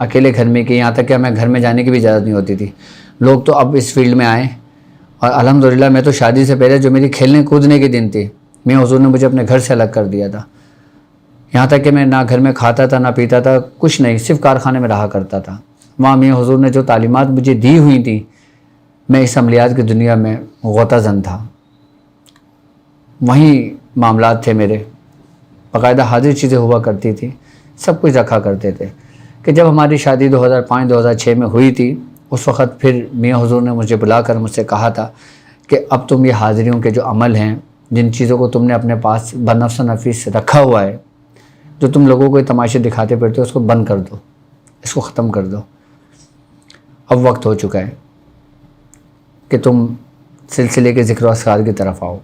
اکیلے گھر میں کہ یہاں تک کہ ہمیں گھر میں جانے کی بھی اجازت نہیں ہوتی تھی. لوگ تو اب اس فیلڈ میں آئیں اور الحمدللہ میں تو شادی سے پہلے جو میری کھیلنے کودنے کے دن تھی میاں حضور نے مجھے اپنے گھر سے الگ کر دیا تھا. یہاں تک کہ میں نہ گھر میں کھاتا تھا نہ پیتا تھا, کچھ نہیں, صرف کارخانے میں رہا کرتا تھا. وہاں میاں حضور نے جو تعلیمات مجھے دی ہوئی تھیں, میں اس عملیات کی دنیا میں غوطہ زن تھا. وہیں معاملات تھے میرے, باقاعدہ حاضر چیزیں ہوا کرتی تھی, سب کچھ رکھا کرتے تھے. کہ جب ہماری شادی 2005-2006 میں ہوئی تھی, اس وقت پھر میاں حضور نے مجھے بلا کر مجھ سے کہا تھا کہ اب تم یہ حاضریوں کے جو عمل ہیں, جن چیزوں کو تم نے اپنے پاس بنفس و نفیس رکھا ہوا ہے, جو تم لوگوں کو تماشے دکھاتے پھرتے ہو, اس کو بند کر دو, اس کو ختم کر دو. اب وقت ہو چکا ہے کہ تم سلسلے کے ذکر و اذکار کی طرف آؤ.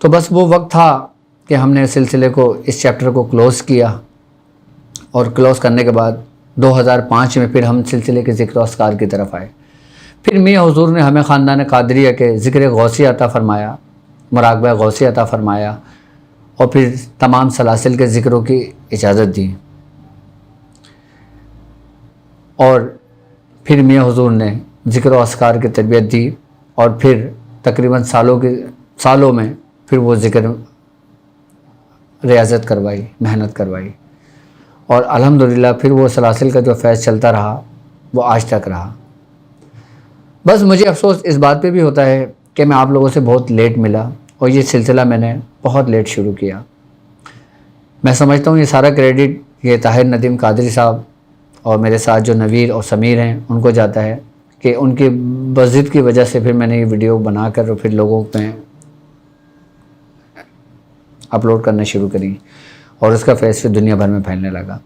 تو بس وہ وقت تھا کہ ہم نے سلسلے کو, اس چیپٹر کو کلوز کیا, اور کلوز کرنے کے بعد 2005 میں پھر ہم سلسلے کے ذکر و اذکار کی طرف آئے. پھر میاں حضور نے ہمیں خاندان قادریہ کے ذکر غوثی عطا فرمایا, مراقبہ غوثی عطا فرمایا, اور پھر تمام سلاسل کے ذکروں کی اجازت دی. اور پھر میاں حضور نے ذکر و اذکار کی تربیت دی, اور پھر تقریباً سالوں میں پھر وہ ذکر ریاضت کروائی, محنت کروائی, اور الحمدللہ پھر وہ سلاسل کا جو فیض چلتا رہا وہ آج تک رہا. بس مجھے افسوس اس بات پہ بھی ہوتا ہے کہ میں آپ لوگوں سے بہت لیٹ ملا, اور یہ سلسلہ میں نے بہت لیٹ شروع کیا. میں سمجھتا ہوں یہ سارا کریڈٹ یہ طاہر ندیم قادری صاحب اور میرے ساتھ جو نویر اور سمیر ہیں ان کو جاتا ہے, کہ ان کی بضد کی وجہ سے پھر میں نے یہ ویڈیو بنا کر اور پھر لوگوں میں اپلوڈ کرنا شروع کری, اور اس کا فیض پھر دنیا بھر میں پھیلنے لگا.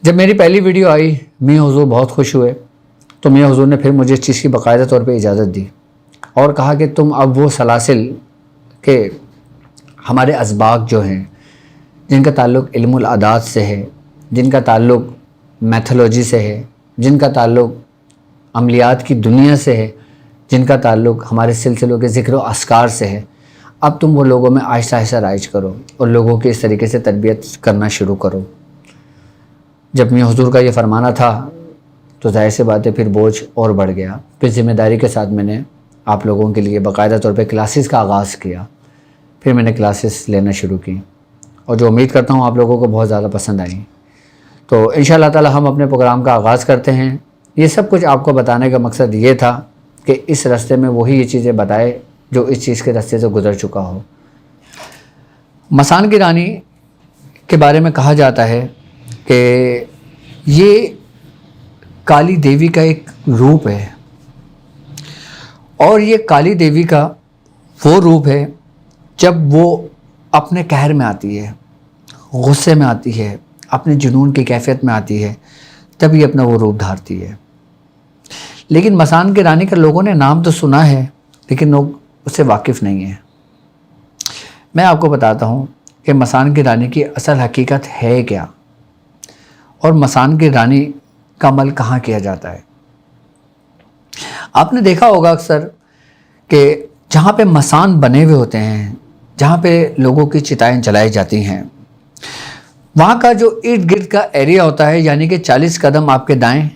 جب میری پہلی ویڈیو آئی میاں حضور بہت خوش ہوئے, تو میاں حضور نے پھر مجھے اس چیز کی باقاعدہ طور پہ اجازت دی, اور کہا کہ تم اب وہ سلاسل کے ہمارے اسباق جو ہیں, جن کا تعلق علم العادات سے ہے, جن کا تعلق میتھولوجی سے ہے, جن کا تعلق عملیات کی دنیا سے ہے, جن کا تعلق ہمارے سلسلوں کے ذکر و اذکار سے ہے, اب تم وہ لوگوں میں آہستہ آہستہ رائج کرو اور لوگوں کی اس طریقے سے تربیت کرنا شروع کرو. جب میاں حضور کا یہ فرمانا تھا تو ظاہر سی بات ہے پھر بوجھ اور بڑھ گیا. پھر ذمہ داری کے ساتھ میں نے آپ لوگوں کے لیے باقاعدہ طور پہ کلاسز کا آغاز کیا. پھر میں نے کلاسز لینا شروع کی, اور جو امید کرتا ہوں آپ لوگوں کو بہت زیادہ پسند آئیں. تو انشاءاللہ تعالی ہم اپنے پروگرام کا آغاز کرتے ہیں. یہ سب کچھ آپ کو بتانے کا مقصد یہ تھا کہ اس راستے میں وہی یہ چیزیں بتائے جو اس چیز کے راستے سے گزر چکا ہو. مسان کی رانی کے بارے میں کہا جاتا ہے کہ یہ کالی دیوی کا ایک روپ ہے, اور یہ کالی دیوی کا وہ روپ ہے جب وہ اپنے قہر میں آتی ہے, غصے میں آتی ہے, اپنے جنون کی کیفیت میں آتی ہے, تب یہ اپنا وہ روپ دھارتی ہے. لیکن مسان کی رانی کا لوگوں نے نام تو سنا ہے لیکن لوگ اس سے واقف نہیں ہیں. میں آپ کو بتاتا ہوں کہ مسان کی رانی کی اصل حقیقت ہے کیا, اور مسان کی رانی کا عمل کہاں کیا جاتا ہے. آپ نے دیکھا ہوگا اکثر کہ جہاں پہ مسان بنے ہوئے ہوتے ہیں, جہاں پہ لوگوں کی چتائیں جلائی جاتی ہیں, وہاں کا جو ارد گرد کا ایریا ہوتا ہے, یعنی کہ 40 قدم آپ کے دائیں,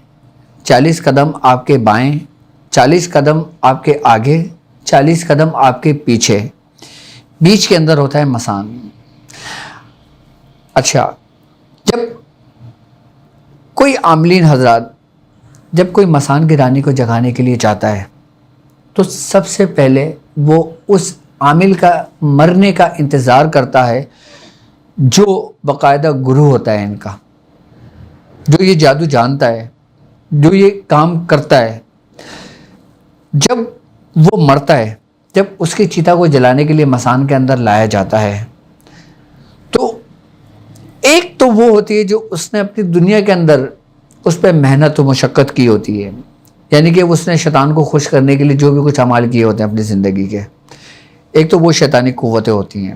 40 قدم آپ کے بائیں, 40 قدم آپ کے آگے, 40 قدم آپ کے پیچھے, بیچ کے اندر ہوتا ہے مسان. اچھا, جب کوئی عاملین حضرات جب کوئی مسان کی رانی کو جگانے کے لیے چاہتا ہے تو سب سے پہلے وہ اس عامل کا مرنے کا انتظار کرتا ہے جو باقاعدہ گرو ہوتا ہے ان کا, جو یہ جادو جانتا ہے, جو یہ کام کرتا ہے. جب وہ مرتا ہے, جب اس کی چیتا کو جلانے کے لیے مسان کے اندر لایا جاتا ہے, تو ایک تو وہ ہوتی ہے جو اس نے اپنی دنیا کے اندر اس پہ محنت و مشقت کی ہوتی ہے, یعنی کہ اس نے شیطان کو خوش کرنے کے لیے جو بھی کچھ اعمال کیے ہوتے ہیں اپنی زندگی کے. ایک تو وہ شیطانی قوتیں ہوتی ہیں.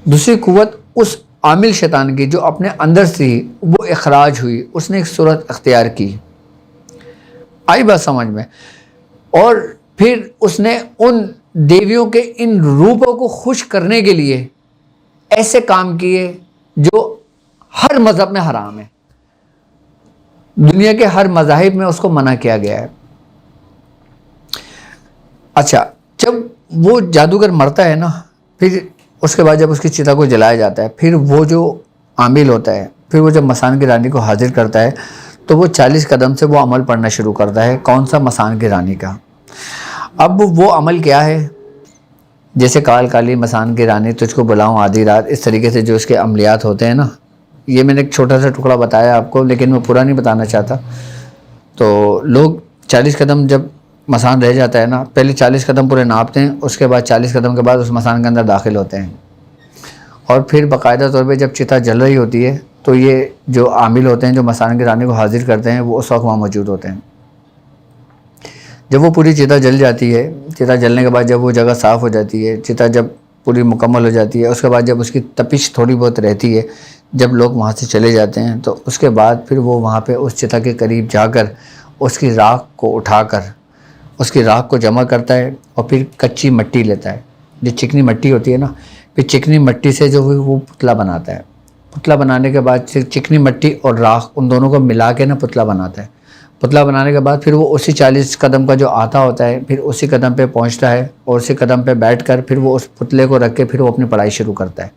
دوسری قوت اس عامل شیطان کی جو اپنے اندر سے ہی وہ اخراج ہوئی, اس نے ایک صورت اختیار کی. آئی بات سمجھ میں؟ اور پھر اس نے ان دیویوں کے ان روپوں کو خوش کرنے کے لیے ایسے کام کیے جو ہر مذہب میں حرام ہے. دنیا کے ہر مذاہب میں اس کو منع کیا گیا ہے۔ اچھا، جب وہ جادوگر مرتا ہے نا، پھر اس کے بعد جب اس کی چتا کو جلایا جاتا ہے، پھر وہ جو عامل ہوتا ہے، پھر وہ جب مسان کی رانی کو حاضر کرتا ہے تو وہ 40 قدم سے وہ عمل پڑھنا شروع کرتا ہے۔ کون سا؟ مسان کی رانی کا۔ اب وہ عمل کیا ہے؟ جیسے کال کالی مسان کی رانی تجھ کو بلاؤں آدھی رات، اس طریقے سے جو اس کے عملیات ہوتے ہیں نا، یہ میں نے ایک چھوٹا سا ٹکڑا بتایا آپ کو، لیکن میں پورا نہیں بتانا چاہتا۔ تو لوگ 40 قدم جب مسان رہ جاتا ہے نا، پہلے 40 قدم پورے ناپتے ہیں، اس کے بعد 40 قدم کے بعد اس مسان کے اندر داخل ہوتے ہیں، اور پھر باقاعدہ طور پہ جب چتا جل رہی ہوتی ہے تو یہ جو عامل ہوتے ہیں جو مسان کی رانی کو حاضر کرتے ہیں، وہ اس وقت وہاں موجود ہوتے ہیں۔ جب وہ پوری چتا جل جاتی ہے، چتا جلنے کے بعد جب وہ جگہ صاف ہو جاتی ہے، چتا جب پوری مکمل ہو جاتی ہے، اس کے بعد جب اس کی تپش تھوڑی بہت رہتی ہے، جب لوگ وہاں سے چلے جاتے ہیں، تو اس کے بعد پھر وہ وہاں پہ اس چتا کے قریب جا کر اس کی راکھ کو اٹھا کر اس کی راکھ کو جمع کرتا ہے، اور پھر کچی مٹی لیتا ہے، جو چکنی مٹی ہوتی ہے نا، پھر چکنی مٹی سے جو وہ پتلا بناتا ہے۔ پتلا بنانے کے بعد چکنی مٹی اور راکھ ان دونوں کو ملا کے نا پتلا بناتا ہے۔ پتلا بنانے کے بعد پھر وہ اسی 40 قدم کا جو آتا ہوتا ہے، پھر اسی قدم پہ پہنچتا ہے، اور اسی قدم پہ بیٹھ کر پھر وہ اس پتلے کو رکھ کے پھر وہ اپنی پڑھائی شروع کرتا ہے۔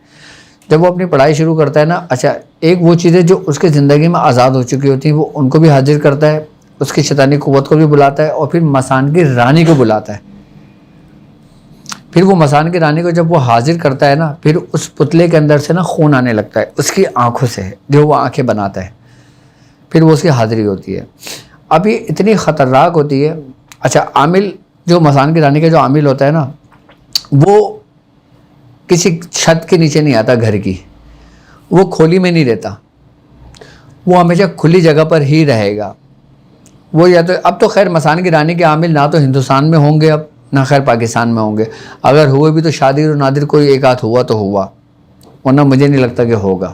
جب وہ اپنی پڑھائی شروع کرتا ہے نا، اچھا، ایک وہ چیزیں جو اس کی زندگی میں آزاد ہو چکی ہوتی ہیں، وہ ان کو بھی حاضر کرتا ہے، اس کی شیطانی قوت کو بھی بلاتا ہے، اور پھر مسان کی رانی کو بلاتا ہے۔ پھر وہ مسان کی رانی کو جب وہ حاضر کرتا ہے نا، پھر اس پتلے کے اندر سے نا خون آنے لگتا ہے اس کی آنکھوں سے، جو وہ آنکھیں بناتا ہے، پھر وہ اس کی حاضری ہوتی ہے۔ اب یہ اتنی خطرناک ہوتی ہے۔ اچھا، عامل جو مسان کی رانی کا جو عامل ہوتا ہے نا، وہ کسی چھت کے نیچے نہیں آتا گھر کی، وہ کھولی میں نہیں رہتا، وہ ہمیشہ کھلی جگہ پر ہی رہے گا۔ وہ یا تو اب تو خیر مسان کی رانی کے عامل نہ تو ہندوستان میں ہوں گے اب، نہ خیر پاکستان میں ہوں گے، اگر ہوئے بھی تو شادر و نادر کوئی ایک آدھ ہوا تو ہوا، ورنہ مجھے نہیں لگتا کہ ہوگا،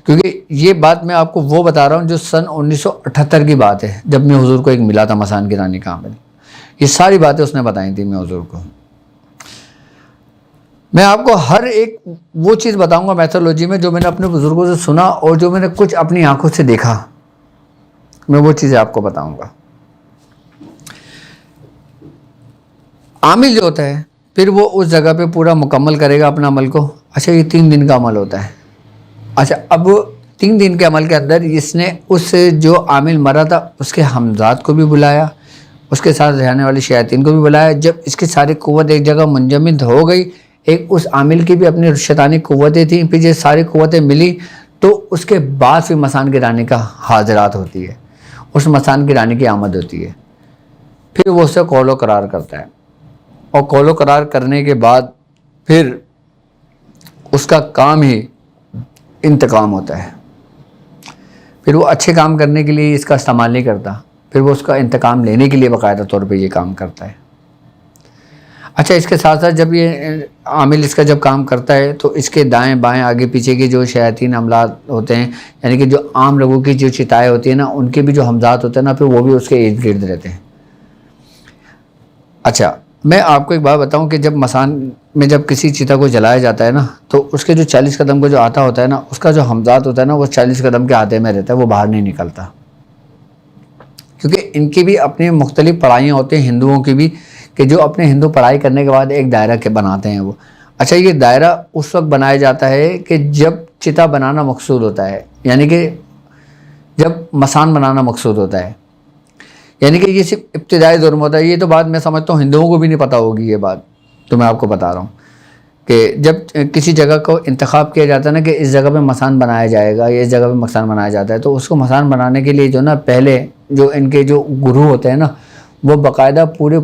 کیونکہ یہ بات میں آپ کو وہ بتا رہا ہوں جو سن 1978 کی بات ہے، جب میں حضور کو ایک ملا تھا مسان کی رانی کا عامل۔ یہ ساری باتیں اس نے بتائی تھی میں حضور کو۔ میں آپ کو ہر ایک وہ چیز بتاؤں گا میتھولوجی میں جو میں نے اپنے بزرگوں سے سنا اور جو میں نے کچھ اپنی آنکھوں سے دیکھا، میں وہ چیزیں آپ کو بتاؤں گا۔ عامل جو ہوتا ہے پھر وہ اس جگہ پہ پورا مکمل کرے گا اپنا عمل کو۔ اچھا، یہ 3 دن کا عمل ہوتا ہے۔ اچھا، اب 3 دن کے عمل کے اندر اس نے اس جو عامل مرا تھا اس کے حمزات کو بھی بلایا، اس کے ساتھ رہنے والی شیاطین کو بھی بلایا۔ جب اس کی ساری قوت ایک جگہ منجمد ہو گئی، ایک اس عامل کی بھی اپنی شیطانی قوتیں تھیں، پھر یہ ساری قوتیں ملی، تو اس کے بعد پھر مسان کی رانی کا حاضرات ہوتی ہے، اس مسان کی رانی کی آمد ہوتی ہے۔ پھر وہ اسے قول و قرار کرتا ہے، اور قول و قرار کرنے کے بعد پھر اس کا کام ہی انتقام ہوتا ہے۔ پھر وہ اچھے کام کرنے کے لیے اس کا استعمال نہیں کرتا، پھر وہ اس کا انتقام لینے کے لیے باقاعدہ طور پہ یہ کام کرتا ہے۔ اچھا، اس کے ساتھ ساتھ جب یہ عامل اس کا جب کام کرتا ہے تو اس کے دائیں بائیں آگے پیچھے کے جو شیاطین عملات ہوتے ہیں، یعنی کہ جو عام لوگوں کی جو چتائیں ہوتی ہیں نا، ان کے بھی جو حمزات ہوتے ہیں نا، پھر وہ بھی اس کے ارد گرد رہتے ہیں۔ اچھا، میں آپ کو ایک بات بتاؤں کہ جب مسان میں جب کسی چتا کو جلایا جاتا ہے نا، تو اس کے جو 40 قدم کا جو آتا ہوتا ہے نا، اس کا جو حمزات ہوتا ہے نا، وہ 40 قدم کے آتے میں رہتا ہے، وہ باہر نہیں نکلتا، کیونکہ ان کی بھی اپنی مختلف پڑھائیاں ہوتی ہیں ہندوؤں کی بھی، کہ جو اپنے ہندو پڑھائی کرنے کے بعد ایک دائرہ کے بناتے ہیں وہ۔ اچھا، یہ دائرہ اس وقت بنایا جاتا ہے کہ جب چتا بنانا مقصود ہوتا ہے، یعنی کہ جب مسان بنانا مقصود ہوتا ہے، یعنی کہ یہ صرف ابتدائی دور میں ہوتا ہے۔ یہ تو بات میں سمجھتا ہوں ہندوؤں کو بھی نہیں پتہ ہوگی یہ بات، تو میں آپ کو بتا رہا ہوں کہ جب کسی جگہ کو انتخاب کیا جاتا ہے نا کہ اس جگہ پہ مسان بنایا جائے گا یا اس جگہ پہ مسان بنایا جاتا ہے، تو اس کو مسان بنانے کے لیے جو نا پہلے جو ان کے جو گرو ہوتے ہیں نا، وہ باقاعدہ پورے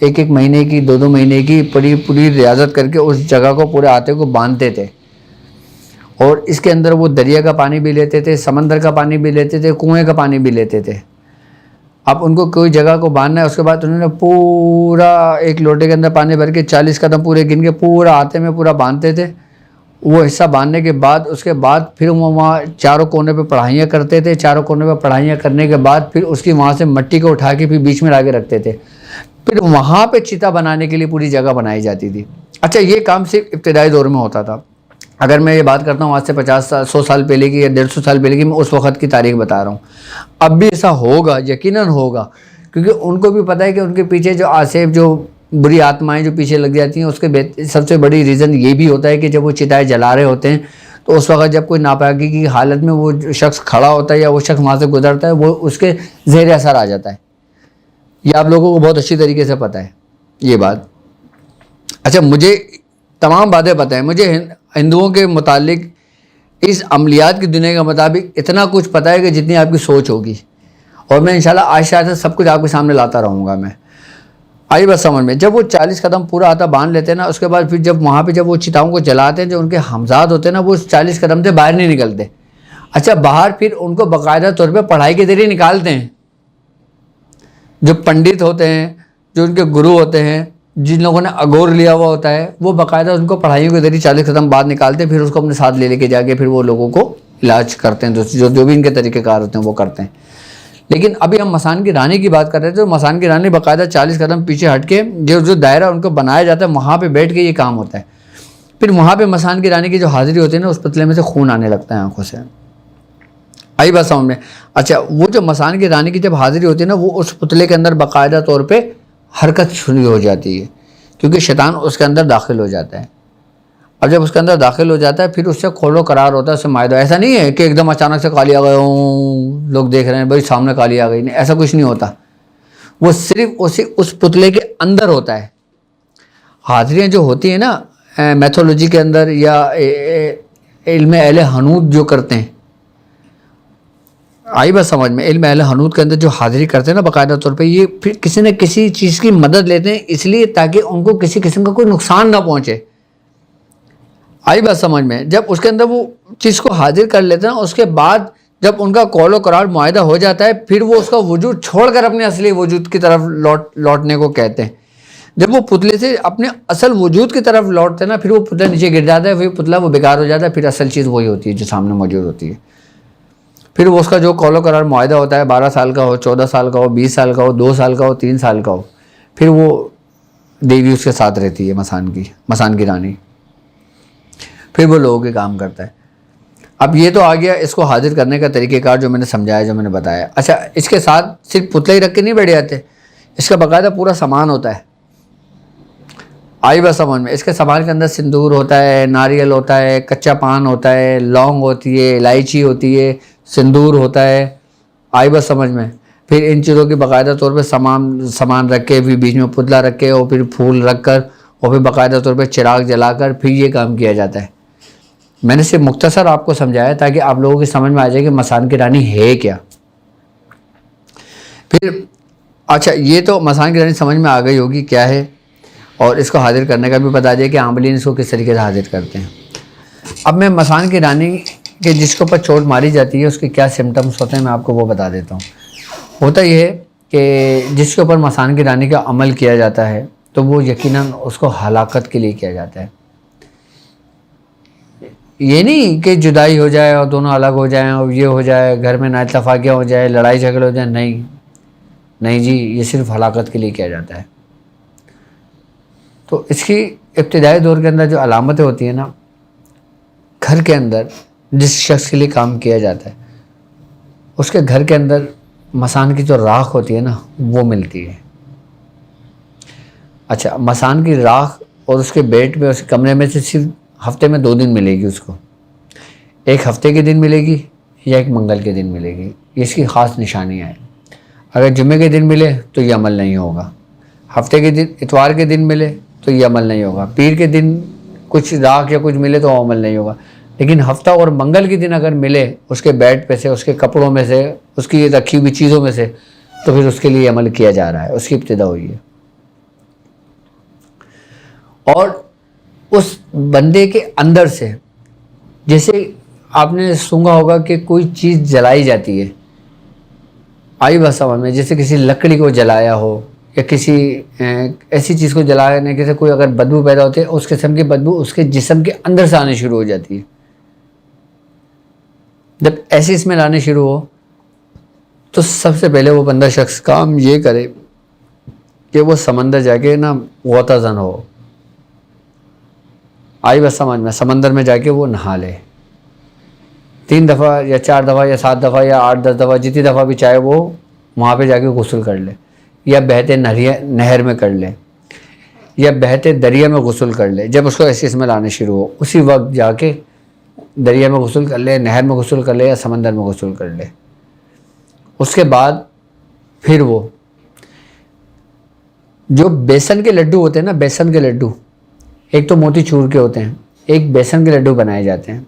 1 مہینے کی 2 مہینے کی پوری ریاضت کر کے اس جگہ کو پورے آتے کو باندھتے تھے، اور اس کے اندر وہ دریا کا پانی بھی لیتے تھے، سمندر کا پانی بھی لیتے تھے، کنویں کا پانی بھی لیتے تھے۔ اب ان کو کوئی جگہ کو باندھنا ہے، اس کے بعد انہوں نے پورا ایک لوٹے کے اندر پانی بھر کے 40 قدم پورے گن کے پورا آتے میں پورا باندھتے تھے۔ وہ حصہ باندھنے کے بعد اس کے بعد پھر وہ وہاں چاروں کونے پہ پڑھائیاں کرتے تھے، چاروں کونے پہ پڑھائیاں کرنے کے بعد پھر اس کی وہاں سے مٹی کو اٹھا کے پھر بیچ میں لا کے رکھتے تھے، پھر وہاں پہ چتا بنانے کے لیے پوری جگہ بنائی جاتی تھی۔ اچھا، یہ کام صرف ابتدائی دور میں ہوتا تھا۔ اگر میں یہ بات کرتا ہوں آج سے 50 سال 100 سال پہلے کی یا 150 سال پہلے کی، میں اس وقت کی تاریخ بتا رہا ہوں. اب بھی ایسا ہوگا، یقیناً ہوگا، کیونکہ ان کو بھی پتہ ہے کہ ان کے پیچھے جو آصف، جو بری آتمائیں جو پیچھے لگ جاتی ہیں، اس کے سب سے بڑی ریزن یہ بھی ہوتا ہے کہ جب وہ چتائیں جلا رہے ہوتے ہیں تو اس وقت جب کوئی ناپاکی کی حالت میں وہ شخص کھڑا ہوتا ہے یا وہ شخص وہاں سے گزرتا ہے، وہ اس کے زیر اثر آ جاتا ہے. یہ آپ لوگوں کو بہت اچھی طریقے سے پتہ ہے یہ بات. اچھا، مجھے تمام باتیں پتہ ہیں. مجھے ہندوؤں کے متعلق اس عملیات کی دنیا کے مطابق اتنا کچھ پتہ ہے کہ جتنی آپ کی سوچ ہوگی، اور میں انشاءاللہ آہستہ آہستہ سب کچھ آپ کے سامنے لاتا رہوں گا. میں آئی بس سمجھ میں. جب وہ 40 قدم پورا آتا باندھ لیتے ہیں نا، اس کے بعد پھر جب وہاں پہ جب وہ چتاؤں کو جلاتے ہیں، جو ان کے ہمزاد ہوتے ہیں نا، وہ 40 قدم سے باہر نہیں نکلتے. اچھا، باہر پھر ان کو باقاعدہ طور پہ پڑھائی کے ذریعے نکالتے ہیں. جو پنڈت ہوتے ہیں، جو ان کے گرو ہوتے ہیں، جن لوگوں نے اگور لیا ہوا ہوتا ہے، وہ باقاعدہ ان کو پڑھائیوں کے ذریعے 40 قدم بعد نکالتے ہیں، پھر اس کو اپنے ساتھ لے کے جا کے پھر وہ لوگوں کو علاج کرتے ہیں، جو بھی ان کے طریقہ کار ہوتے ہیں وہ کرتے ہیں. لیکن ابھی ہم مسان کی رانی کی بات کر رہے تھے. تو مسان کی رانی باقاعدہ 40 قدم پیچھے ہٹ کے جو دائرہ ان کو بنایا جاتا ہے، وہاں پہ بیٹھ کے یہ کام ہوتا ہے. پھر وہاں پہ مسان کی رانی کی جو حاضری ہوتی ہے نا، اس پتلے میں سے خون آنے لگتا ہے آنکھوں سے. آئی بات سمجھ میں. اچھا، وہ جو مسان کی رانی کی جب حاضری ہوتی ہے نا، وہ اس پتلے کے اندر باقاعدہ طور پہ حرکت شروع ہو جاتی ہے، کیونکہ شیطان اس کے اندر داخل ہو جاتا ہے. اب جب اس کے اندر داخل ہو جاتا ہے، پھر اس سے کھول و قرار ہوتا ہے، اس سے معاہدہ. ایسا نہیں ہے کہ ایک دم اچانک سے کالی آ گئے ہوں، لوگ دیکھ رہے ہیں بھائی سامنے کالی آ گئی. نہیں، ایسا کچھ نہیں ہوتا. وہ صرف اس پتلے کے اندر ہوتا ہے. حاضریاں جو ہوتی ہیں نا میتھولوجی کے اندر یا علم اہل حنوت جو کرتے ہیں، آئی بات سمجھ میں، علم اہل حنوت کے اندر جو حاضری کرتے ہیں نا باقاعدہ طور پہ، یہ پھر کسی نہ کسی چیز کی مدد لیتے ہیں، اس لیے تاکہ ان کو کسی قسم کا کوئی نقصان نہ پہنچے. آئی بات سمجھ میں. جب اس کے اندر وہ چیز کو حاضر کر لیتے ہیں، اس کے بعد جب ان کا قول و قرار معاہدہ ہو جاتا ہے، پھر وہ اس کا وجود چھوڑ کر اپنے اصلی وجود کی طرف لوٹنے کو کہتے ہیں. جب وہ پتلے سے اپنے اصل وجود کی طرف لوٹتے ہیں نا، پھر وہ پتلا نیچے گر جاتا ہے، پھر پتلا وہ بیکار ہو جاتا ہے. پھر اصل چیز وہی ہوتی ہے جو سامنے موجود ہوتی ہے. پھر وہ اس کا جو قول و قرار معاہدہ ہوتا ہے، 12 سال کا ہو، 14 سال کا ہو، 20 سال کا ہو، 2 سال کا ہو، 3 سال کا ہو، پھر وہ دیوی اس کے ساتھ رہتی ہے، مسان کی رانی. پھر وہ لوگوں کے کام کرتا ہے. اب یہ تو آ گیا اس کو حاضر کرنے کا طریقہ کار جو میں نے سمجھایا، جو میں نے بتایا. اچھا، اس کے ساتھ صرف پتلے ہی رکھ کے نہیں بیٹھ جاتے، اس کا باقاعدہ پورا سامان ہوتا ہے. آئی بس سامان میں. اس کے سامان کے اندر سندور ہوتا ہے، ناریل ہوتا ہے، کچا پان ہوتا ہے، لونگ ہوتی ہے، الائچی ہوتی ہے، سندور ہوتا ہے. آئی بس سمجھ میں. پھر ان چیزوں کی باقاعدہ طور پہ سامان رکھ کے، پھر بیچ میں پتلا رکھ کے، اور پھر پھول رکھ کر، اور پھر باقاعدہ طور پہ چراغ جلا کر پھر یہ کام کیا جاتا ہے. میں نے صرف مختصر آپ کو سمجھایا تاکہ آپ لوگوں کی سمجھ میں آ جائے کہ مسان کی رانی ہے کیا. پھر اچھا، یہ تو مسان کی رانی سمجھ میں آ گئی ہوگی کیا ہے، اور اس کو حاضر کرنے کا بھی بتا دیا کہ عاملین اس کو کس طریقے سے حاضر کرتے ہیں. اب میں مسان کی رانی کے جس کے اوپر چوٹ ماری جاتی ہے اس کے کیا سمٹمس ہوتے ہیں میں آپ کو وہ بتا دیتا ہوں. ہوتا یہ ہے کہ جس کے اوپر مسان کی رانی کا عمل کیا جاتا ہے تو وہ یقیناً اس کو ہلاکت کے لیے کیا جاتا ہے. یہ نہیں کہ جدائی ہو جائے اور دونوں الگ ہو جائیں اور یہ ہو جائے، گھر میں نااتفاقیاں ہو جائے، لڑائی جھگڑے ہو جائیں. نہیں جی، یہ صرف ہلاکت کے لیے کیا جاتا ہے. تو اس کی ابتدائی دور کے اندر جو علامتیں ہوتی ہیں نا، گھر کے اندر جس شخص کے لیے کام کیا جاتا ہے اس کے گھر کے اندر مسان کی جو راکھ ہوتی ہے نا وہ ملتی ہے. اچھا، مسان کی راکھ اور اس کے بیڈ میں، اس کے کمرے میں سے صرف ہفتے میں 2 دن ملے گی اس کو. ایک ہفتے کے دن ملے گی یا ایک منگل کے دن ملے گی. یہ اس کی خاص نشانیاں ہیں. اگر جمعے کے دن ملے تو یہ عمل نہیں ہوگا، ہفتے کے دن اتوار کے دن ملے تو یہ عمل نہیں ہوگا، پیر کے دن کچھ راکھ یا کچھ ملے تو وہ عمل نہیں ہوگا. لیکن ہفتہ اور منگل کے دن اگر ملے اس کے بیڈ پہ سے، اس کے کپڑوں میں سے، اس کی رکھی ہوئی چیزوں میں سے، تو پھر اس کے لیے عمل کیا جا رہا ہے، اس کی ابتدا ہوئی ہے. اور اس بندے کے اندر سے، جیسے آپ نے سنا ہوگا کہ کوئی چیز جلائی جاتی ہے، آئی بات سمجھ میں، جیسے کسی لکڑی کو جلایا ہو یا کسی ایسی چیز کو جلانے کے سے کوئی اگر بدبو پیدا ہوتی ہے، اس قسم کی بدبو اس کے جسم کے اندر سے آنے شروع ہو جاتی ہے. جب ایسی اسمیل آنے شروع ہو تو سب سے پہلے وہ بندہ شخص کام یہ کرے کہ وہ سمندر جا کے نا غوطہ زن ہو. آئی بس سمجھ میں، سمندر میں جا کے وہ نہا لے 3 دفعہ یا 4 دفعہ یا 7 دفعہ یا 8-10 دفعہ، جتنی دفعہ بھی چاہے وہ وہاں پہ جا کے غسل کر لے، یا بہتے نہر میں کر لے، یا بہتے دریا میں غسل کر لے. جب اس کو ایسی اسمیل آنے شروع ہو اسی وقت جا کے دریا میں غسل کر لے، نہر میں غسل کر لے یا سمندر میں غسل کر لے. اس کے بعد پھر وہ جو بیسن کے لڈو ہوتے ہیں نا، بیسن کے لڈو، ایک تو موتی چور کے ہوتے ہیں، ایک بیسن کے لڈو بنائے جاتے ہیں.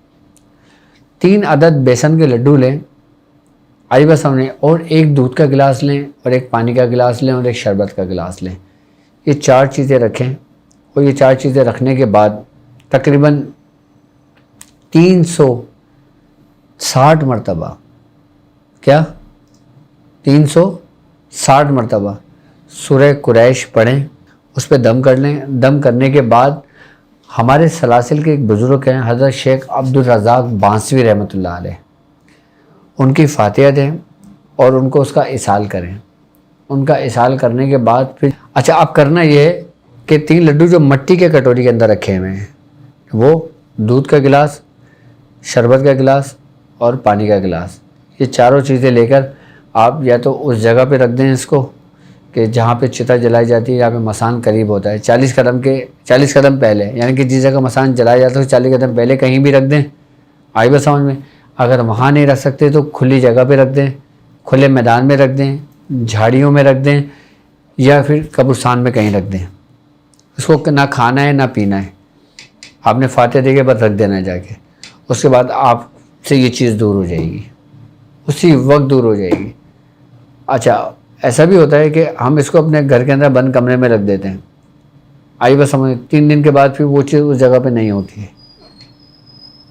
3 عدد بیسن کے لڈو لیں، آئی بس ہم نے، اور ایک دودھ کا گلاس لیں، اور ایک پانی کا گلاس لیں، اور ایک شربت کا گلاس لیں. یہ 4 چیزیں رکھیں، اور یہ 4 چیزیں رکھنے کے بعد تقریباً 360 مرتبہ، کیا 360 مرتبہ سورہ قریش پڑھیں، اس پہ دم کر لیں. دم کرنے کے بعد ہمارے سلاسل کے ایک بزرگ ہیں حضرت شیخ عبدالرزاق بانسوی رحمۃ اللہ علیہ، ان کی فاتحہ دیں اور ان کو اس کا اصال کریں. ان کا اصال کرنے کے بعد پھر اچھا اب کرنا یہ ہے کہ 3 لڈو جو مٹی کے کٹوری کے اندر رکھے ہوئے ہیں، وہ دودھ کا گلاس، شربت کا گلاس اور پانی کا گلاس، یہ چاروں چیزیں لے کر آپ یا تو اس جگہ پہ رکھ دیں اس کو کہ جہاں پہ چتا جلائی جاتی ہے، یہاں پہ مسان قریب ہوتا ہے، 40 قدم پہلے، یعنی کہ جس جگہ مسان جلایا جاتا ہے 40 قدم پہلے کہیں بھی رکھ دیں. آئی بس سمجھ میں؟ اگر وہاں نہیں رکھ سکتے تو کھلی جگہ پہ رکھ دیں، کھلے میدان میں رکھ دیں، جھاڑیوں میں رکھ دیں، یا پھر قبرستان میں کہیں رکھ دیں. اس کو نہ کھانا ہے نہ پینا ہے، آپ نے فاتحہ دے کے بعد رکھ دینا ہے جا کے. اس کے بعد آپ سے یہ چیز دور ہو جائے گی، اسی وقت دور ہو جائے گی. اچھا ایسا بھی ہوتا ہے کہ ہم اس کو اپنے گھر کے اندر بند کمرے میں رکھ دیتے ہیں، آئی بس سمجھ 3 دن کے بعد پھر وہ چیز اس جگہ پہ نہیں ہوتی ہے،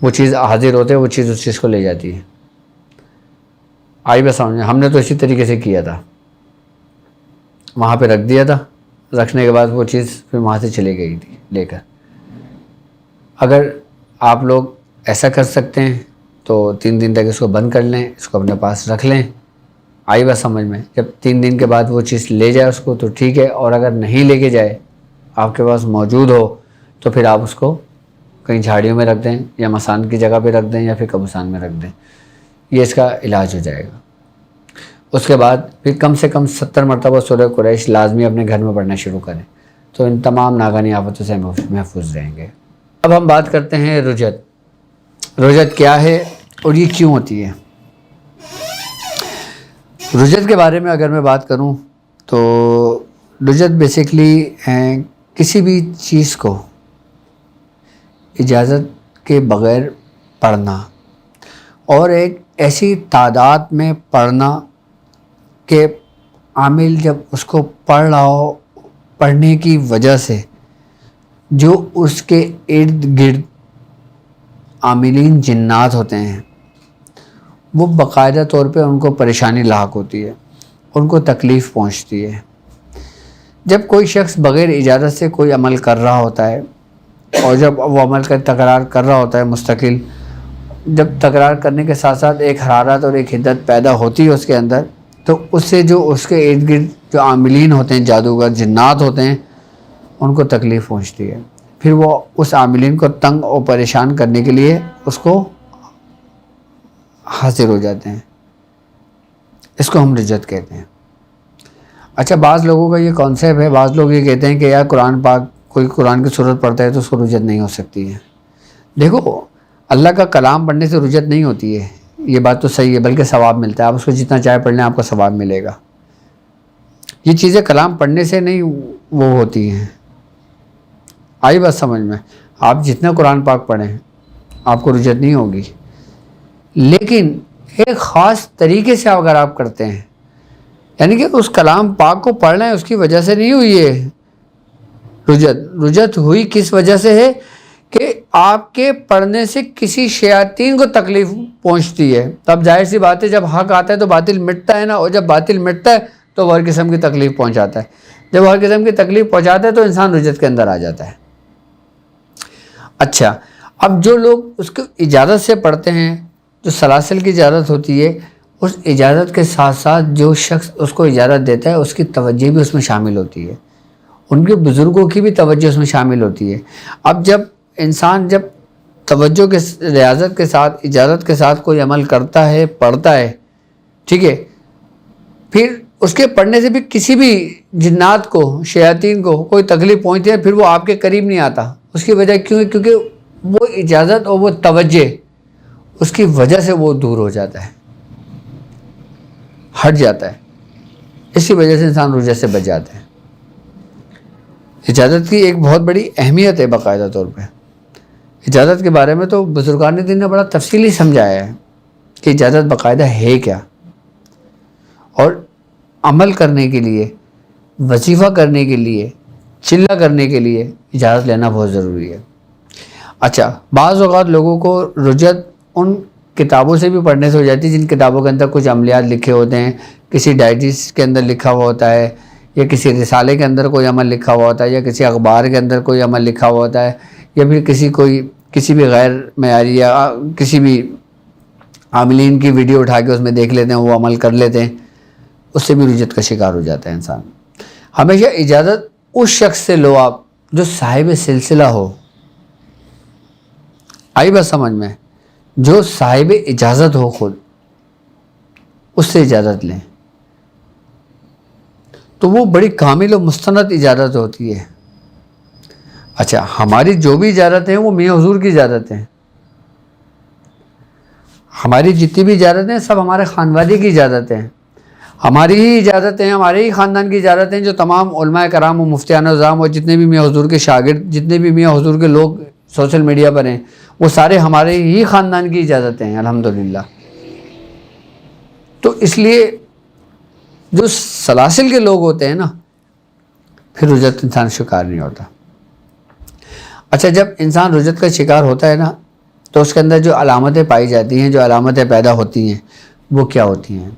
وہ چیز حاضر ہوتے ہے، وہ چیز اس چیز کو لے جاتی ہے. آئی بس سمجھ، ہم نے تو اسی طریقے سے کیا تھا، وہاں پہ رکھ دیا تھا، رکھنے کے بعد وہ چیز پھر وہاں سے چلے گئی تھی لے کر. اگر آپ لوگ ایسا کر سکتے ہیں تو 3 دن تک اس کو بند کر لیں، اس کو اپنے پاس رکھ لیں. آئی بس سمجھ میں؟ جب 3 دن کے بعد وہ چیز لے جائے اس کو تو ٹھیک ہے، اور اگر نہیں لے کے جائے، آپ کے پاس موجود ہو، تو پھر آپ اس کو کہیں جھاڑیوں میں رکھ دیں، یا مسان کی جگہ پہ رکھ دیں، یا پھر قبرستان میں رکھ دیں. یہ اس کا علاج ہو جائے گا. اس کے بعد پھر کم سے کم 70 مرتبہ سورہ قریش لازمی اپنے گھر میں پڑھنا شروع کریں، تو ان تمام ناگہانی آفتوں سے محفوظ رہیں گے. اب ہم بات کرتے ہیں رجت. رجت کیا ہے اور یہ کیوں ہوتی ہے؟ رجت کے بارے میں اگر میں بات کروں تو رجت بیسیکلی کسی بھی چیز کو اجازت کے بغیر پڑھنا، اور ایک ایسی تعداد میں پڑھنا کہ عامل جب اس کو پڑھ رہا ہو، پڑھنے کی وجہ سے جو اس کے ارد گرد عاملین جنات ہوتے ہیں وہ باقاعدہ طور پہ ان کو پریشانی لاحق ہوتی ہے، ان کو تکلیف پہنچتی ہے. جب کوئی شخص بغیر اجازت سے کوئی عمل کر رہا ہوتا ہے، اور جب وہ عمل کا تکرار کر رہا ہوتا ہے مستقل، جب تکرار کرنے کے ساتھ ساتھ ایک حرارت اور ایک حدت پیدا ہوتی ہے اس کے اندر، تو اس سے جو اس کے ارد گرد جو عاملین ہوتے ہیں، جادوگر جنات ہوتے ہیں، ان کو تکلیف پہنچتی ہے. پھر وہ اس عاملین کو تنگ اور پریشان کرنے کے لیے اس کو حاضر ہو جاتے ہیں. اس کو ہم رجت کہتے ہیں. اچھا بعض لوگوں کا یہ کانسیپٹ ہے، بعض لوگ یہ کہتے ہیں کہ یار قرآن پاک کوئی قرآن کی صورت پڑھتا ہے تو اس کو رجت نہیں ہو سکتی ہے. دیکھو اللہ کا کلام پڑھنے سے رجت نہیں ہوتی ہے، یہ بات تو صحیح ہے، بلکہ ثواب ملتا ہے. آپ اس کو جتنا چاہے پڑھ لیں آپ کو ثواب ملے گا. یہ چیزیں کلام پڑھنے سے نہیں وہ ہوتی ہیں. آئی بات سمجھ میں؟ آپ جتنا قرآن پاک پڑھیں آپ کو رجت نہیں ہوگی، لیکن ایک خاص طریقے سے اگر آپ کرتے ہیں، یعنی کہ اس کلام پاک کو پڑھ رہے ہیں اس کی وجہ سے نہیں ہوئی ہے رجت. رجت ہوئی کس وجہ سے ہے کہ آپ کے پڑھنے سے کسی شیاطین کو تکلیف پہنچتی ہے. تب ظاہر سی بات ہے جب حق آتا ہے تو باطل مٹتا ہے نا، اور جب باطل مٹتا ہے تو وہ ہر قسم کی تکلیف پہنچاتا ہے. جب ہر قسم کی تکلیف پہنچاتا ہے تو انسان رجت کے اندر آ جاتا ہے. اچھا اب جو لوگ اس کو اجازت سے پڑھتے ہیں، جو سلاسل کی اجازت ہوتی ہے، اس اجازت کے ساتھ ساتھ جو شخص اس کو اجازت دیتا ہے اس کی توجہ بھی اس میں شامل ہوتی ہے، ان کے بزرگوں کی بھی توجہ اس میں شامل ہوتی ہے. اب جب انسان جب توجہ کے ریاضت کے ساتھ اجازت کے ساتھ کوئی عمل کرتا ہے پڑھتا ہے، ٹھیک ہے، پھر اس کے پڑھنے سے بھی کسی بھی جنات کو شیاطین کو کوئی تکلیف پہنچتی ہے، پھر وہ آپ کے قریب نہیں آتا. اس کی وجہ کیوں ہے؟ کیونکہ وہ اجازت اور وہ توجہ اس کی وجہ سے وہ دور ہو جاتا ہے، ہٹ جاتا ہے. اسی وجہ سے انسان رجت سے بچ جاتا ہے. اجازت کی ایک بہت بڑی اہمیت ہے باقاعدہ طور پہ. اجازت کے بارے میں تو بزرگان دین نے بڑا تفصیلی سمجھایا ہے کہ اجازت باقاعدہ ہے کیا، اور عمل کرنے کے لیے، وظیفہ کرنے کے لیے، چلہ کرنے کے لیے اجازت لینا بہت ضروری ہے. اچھا، بعض اوقات لوگوں کو رجت ان کتابوں سے بھی پڑھنے سے ہو جاتی ہے جن کتابوں کے اندر کچھ عملیات لکھے ہوتے ہیں، کسی ڈائجسٹ کے اندر لکھا ہوا ہوتا ہے، یا کسی رسالے کے اندر کوئی عمل لکھا ہوا ہوتا ہے، یا کسی اخبار کے اندر کوئی عمل لکھا ہوا ہوتا ہے، یا پھر کسی بھی غیر معیاری یا کسی بھی عاملین کی ویڈیو اٹھا کے اس میں دیکھ لیتے ہیں، وہ عمل کر لیتے ہیں، اس سے بھی رجت کا شکار ہو جاتا ہے انسان. ہمیشہ اجازت اس شخص سے لو آپ جو صاحب سلسلہ ہو. آئی بات سمجھ میں؟ جو صاحب اجازت ہو خود، اس سے اجازت لیں تو وہ بڑی کامل و مستند اجازت ہوتی ہے. اچھا، ہماری جو بھی اجازتیں ہیں وہ میاں حضور کی اجازتیں ہیں. ہماری جتنی بھی اجازتیں ہیں سب ہمارے خاندانی کی اجازتیں ہیں، ہماری ہی اجازتیں، ہمارے ہی خاندان کی اجازتیں، جو تمام علماء کرام و مفتیان نظام اور جتنے بھی میاں حضور کے شاگرد، جتنے بھی میاں حضور کے لوگ سوشل میڈیا پر ہیں، وہ سارے ہمارے ہی خاندان کی اجازتیں ہیں الحمدللہ. تو اس لیے جو سلاسل کے لوگ ہوتے ہیں نا، پھر رجت انسان شکار نہیں ہوتا. اچھا، جب انسان رجت کا شکار ہوتا ہے نا تو اس کے اندر جو علامتیں پائی جاتی ہیں، جو علامتیں پیدا ہوتی ہیں، وہ کیا ہوتی ہیں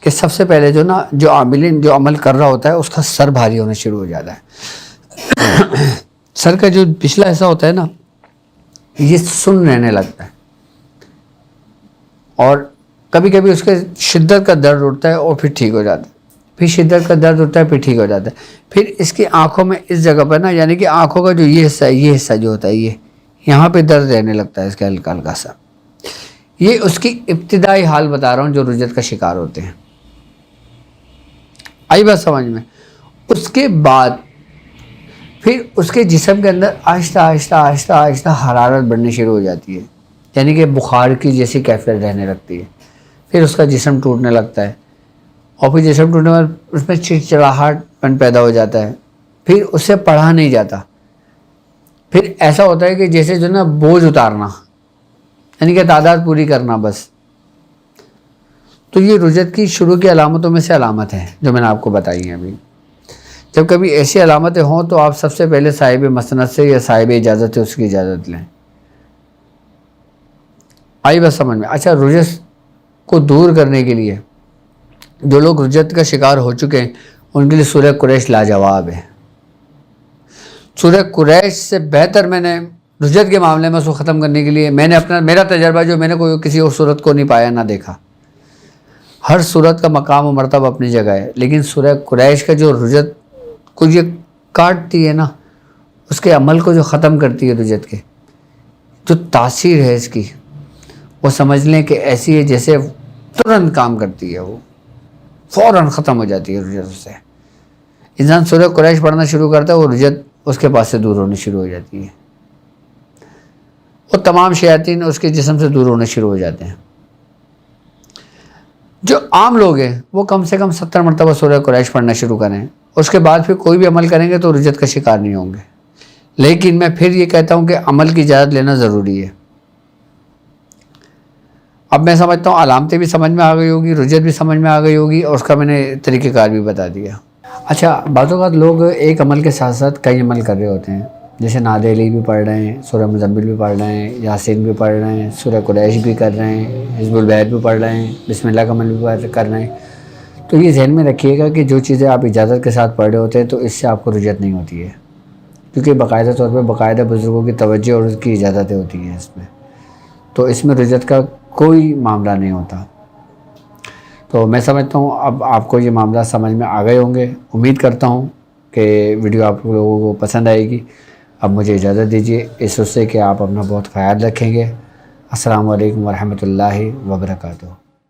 کہ سب سے پہلے جو عاملین جو عمل کر رہا ہوتا ہے اس کا سر بھاری ہونا شروع ہو جاتا ہے. سر کا جو پچھلا حصہ ہوتا ہے نا، یہ سن رہنے لگتا ہے، اور کبھی کبھی اس کے شدت کا درد اٹھتا ہے اور پھر ٹھیک ہو جاتا ہے، پھر شدت کا درد اٹھتا ہے پھر ٹھیک ہو جاتا ہے. پھر اس کی آنکھوں میں اس جگہ پر نا، یعنی کہ آنکھوں کا جو یہ حصہ جو ہوتا ہے، یہاں پہ درد رہنے لگتا ہے اس کا ہلکا ہلکا سا. یہ اس کی ابتدائی حال بتا رہا ہوں جو رجت کا شکار ہوتے ہیں. آئی بات سمجھ میں؟ اس کے بعد پھر اس کے جسم کے اندر آہستہ آہستہ آہستہ آہستہ حرارت بڑھنی شروع ہو جاتی ہے، یعنی کہ بخار کی جیسی کیفیت رہنے لگتی ہے. پھر اس کا جسم ٹوٹنے لگتا ہے، اور پھر جسم ٹوٹنے کے بعد اس میں چڑچڑاہٹ پن پیدا ہو جاتا ہے. پھر اس سے پڑھا نہیں جاتا. پھر ایسا ہوتا ہے کہ جیسے جو نا بوجھ اتارنا، یعنی کہ تعداد پوری کرنا بس. تو یہ رجت کی شروع کی علامتوں میں سے علامت ہے جو میں نے آپ کو بتائی ہیں ابھی. جب کبھی ایسی علامتیں ہوں تو آپ سب سے پہلے صاحب مسند سے یا صاحب اجازت سے اس کی اجازت لیں. آئی بس سمجھ میں؟ اچھا، رجت کو دور کرنے کے لیے جو لوگ رجت کا شکار ہو چکے ہیں ان کے لیے سورہ قریش لاجواب ہے. سورہ قریش سے بہتر میں نے رجت کے معاملے میں اس کو ختم کرنے کے لیے میرا تجربہ جو میں نے کوئی کسی اور صورت کو نہیں پایا نہ دیکھا. ہر صورت کا مقام و مرتبہ اپنی جگہ ہے، لیکن سورہ قریش کا جو رجت کو یہ کاٹتی ہے نا، اس کے عمل کو جو ختم کرتی ہے، رجت کے جو تاثیر ہے اس کی، وہ سمجھ لیں کہ ایسی ہے جیسے ترنت کام کرتی ہے، وہ فوراً ختم ہو جاتی ہے رجت سے. انسان سورہ قریش پڑھنا شروع کرتا ہے، وہ رجت اس کے پاس سے دور ہونی شروع ہو جاتی ہے، وہ تمام شیاطین اس کے جسم سے دور ہونے شروع ہو جاتے ہیں. جو عام لوگ ہیں وہ کم سے کم 70 مرتبہ سورہ قریش پڑھنا شروع کریں، اس کے بعد پھر کوئی بھی عمل کریں گے تو رجت کا شکار نہیں ہوں گے. لیکن میں پھر یہ کہتا ہوں کہ عمل کی اجازت لینا ضروری ہے. اب میں سمجھتا ہوں علامتیں بھی سمجھ میں آ گئی ہوگی، رجت بھی سمجھ میں آ گئی ہوگی، اور اس کا میں نے طریقہ کار بھی بتا دیا. اچھا، بعض اوقات لوگ ایک عمل کے ساتھ ساتھ کئی عمل کر رہے ہوتے ہیں، جیسے نعت علی بھی پڑھ رہے ہیں، سورہ مزمل بھی پڑھ رہے ہیں، یاسین بھی پڑھ رہے ہیں، سورہ قریش بھی کر رہے ہیں، حزب البیت بھی پڑھ رہے ہیں، بسم اللہ کا عمل بھی کر رہے ہیں. تو یہ ذہن میں رکھیے گا کہ جو چیزیں آپ اجازت کے ساتھ پڑھ رہے ہوتے ہیں تو اس سے آپ کو رجت نہیں ہوتی ہے، کیونکہ باقاعدہ طور پہ باقاعدہ بزرگوں کی توجہ اور اس کی اجازتیں ہوتی ہیں اس میں، تو اس میں رجت کا کوئی معاملہ نہیں ہوتا. تو میں سمجھتا ہوں اب آپ کو یہ معاملہ سمجھ میں آ گئے ہوں گے. امید کرتا ہوں کہ ویڈیو آپ لوگوں کو پسند آئے گی. اب مجھے اجازت دیجیے اس سے کہ آپ اپنا بہت خیال رکھیں گے۔ السلام علیکم ورحمۃ اللہ وبرکاتہ۔